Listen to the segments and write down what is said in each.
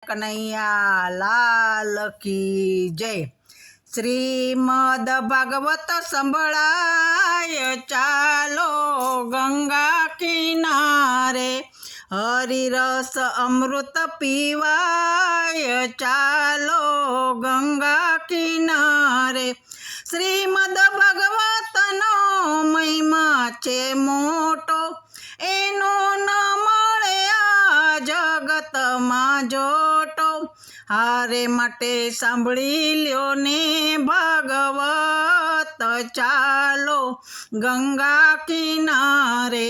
કનૈયા લાલ કી જય। શ્રીમદ ભાગવત સંભળાય, ચાલો ગંગા કિનારે। હરિરસ અમૃત પીવાય, ચાલો ગંગા કિનારે। શ્રીમદ ભાગવતનો મહિમા છે મોટો, એનો ન મળે આ જગતમાં જોટો। હારે માટે સાંભળી લ્યો ને ભાગવત, ચાલો ગંગા કિનારે।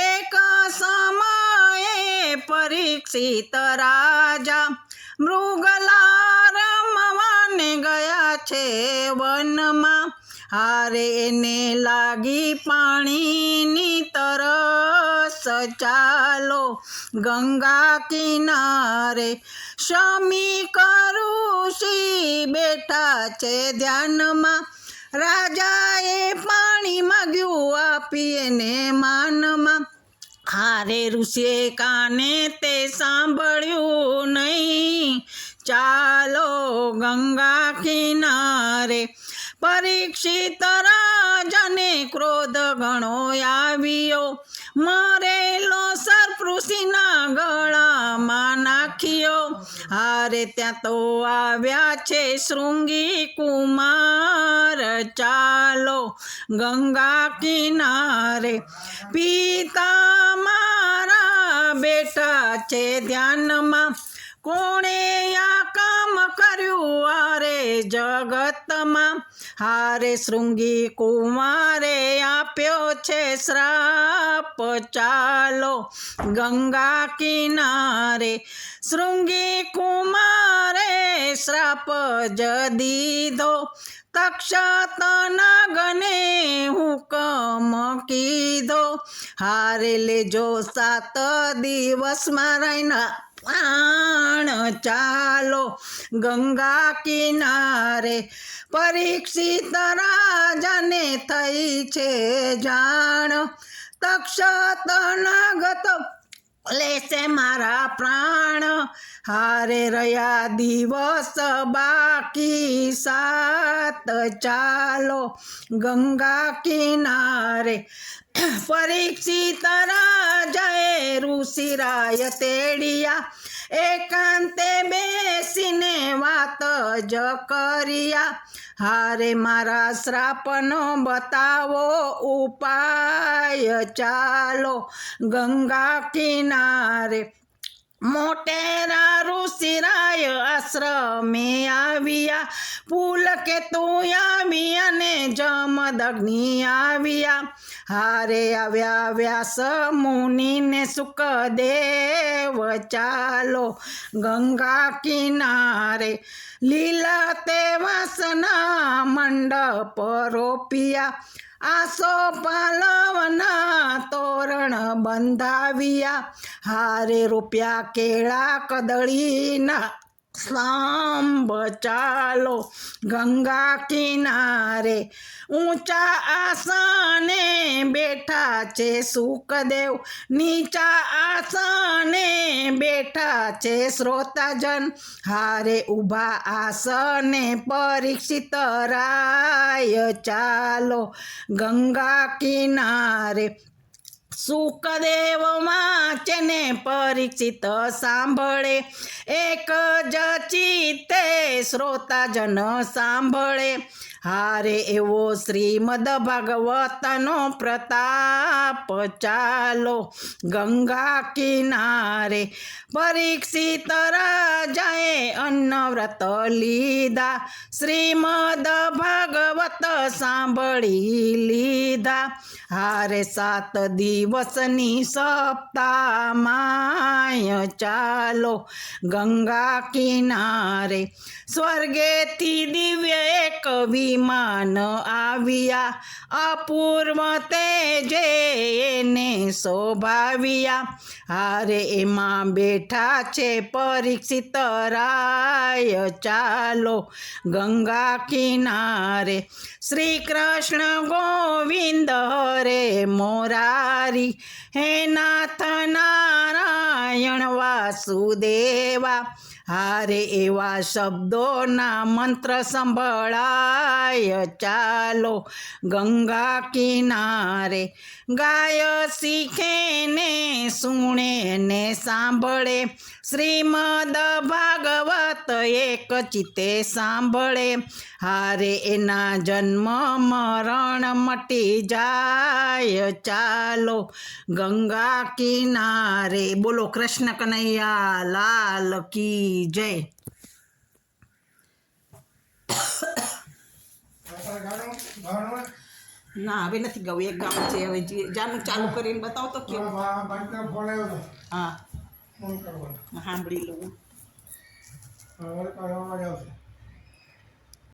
એક સમયે પરીક્ષિત રાજા મૃગલા રમવાને ગયા છે વનમાં। હારે એને લાગી પાણીની તરસ, ચાલો ગંગા કિનારે। શમી ઋષિ બેઠા છે ધ્યાનમાં, રાજાએ પાણી માગ્યું આપીએ ને માનમાં। હારે ઋષિએ કાને તે સાંભળ્યું નહીં, ચાલો ગંગા કિનારે। પરીક્ષિત રાજાને ક્રોધ ઘણો આવ્યો, મરેલો સર્પ ઋષિના ગળામાં નાખ્યો। હારે ત્યાં તો આવ્યા છે શૃંગી કુમાર, ચાલો ગંગા કિનારે। પિતા મારા બેઠા છે ધ્યાનમાં, કોણે આ કામ કર્યું આરે જગતમાં। હારે શૃંગી કુમારે આપ્યો છે શ્રાપ, ચાલો ગંગા કિનારે। શૃંગી કુમારે શ્રાપ જ દીધો, તક્ષત નાગને હુકમ કીધો। હારે લેજો 7 દિવસમાં રહીના પ્રાણ, ચાલો ગંગા કિનારે। પરીક્ષિત રાજાને થઈ છે જાણ, તક્ષત નાગ તો લેશે મારા પ્રાણ। હારે રહ્યા દિવસ બાકી 7, ચાલો ગંગા કિનારે। પરીક્ષિત રાજાએ ઋષિરાય તેડિયા, એકાંતે બેસીને વાત જ કર્યા। હારે મારા શ્રાપનો બતાવો ઉપાય, ચાલો ગંગા કિનારે। મોટેરા ઋષિરાય આશ્રમે આવ્યા, પુલકેતુ આવી અને જમદગ્નિ આવ્યા। હારે આવ્યા વ્યાસ મુનિને સુકદેવ, ચાલો ગંગા કિનારે। લીલા તે વાસના મંડપ રોપિયા, આસો પાલવના તોરણ બંધાવ્યા। હારે રૂપિયા કેળા કદળીના સ્તંભ, ચાલો ગંગા કિનારે। ઊંચા આસને બેઠા છે સુકદેવ, નીચા આસને બેઠા છે શ્રોતાજન। હારે ઊભા આસને પરીક્ષિત રાય, ચાલો ગંગા કિનારે। સુકદેવ વાંચે ને પરીક્ષિત સાંભળે, એક જ ચિત્તે શ્રોતાજન સાંભળે। હારે એવો શ્રીમદ ભાગવતનો પ્રતાપ, ચાલો ગંગા કિનારે। પરીક્ષિત રાજાએ અન્નવ્રત લીધા, શ્રીમદ ભાગવત સાંભળી લીધા। હારે 7 દિવસની સપ્તાહમાય, ચાલો ગંગા કિનારે। સ્વર્ગેથી દિવ્ય એક વિમાન આવ્યા, અપૂર્વ તેજે એને શોભાવ્યા। હારે એમાં બેઠા છે પરીક્ષિત રાય, ચાલો ગંગા કિનારે। શ્રી કૃષ્ણ ગોવિંદ હરે મોરારી, હે નાથ નારાયણ વાસુદેવા। હારે એવા શબ્દોના મંત્ર સંભળાય ચાલો ગંગા કિનારે ગાય શીખે ને સુણે ને સાંભળે શ્રીમદ ભાગવત એક ચિત્તે સાંભળે હારે એના જન્મ મરણ મટી જાય ચાલો ગંગા કિનારે બોલો કૃષ્ણ કનૈયા લાલ કી જય ના હવે નથી ગાવું એક ગાવું છે હવે જાનું ચાલુ કરીને બતાવો તો કેવું હા સાંભળી લઉં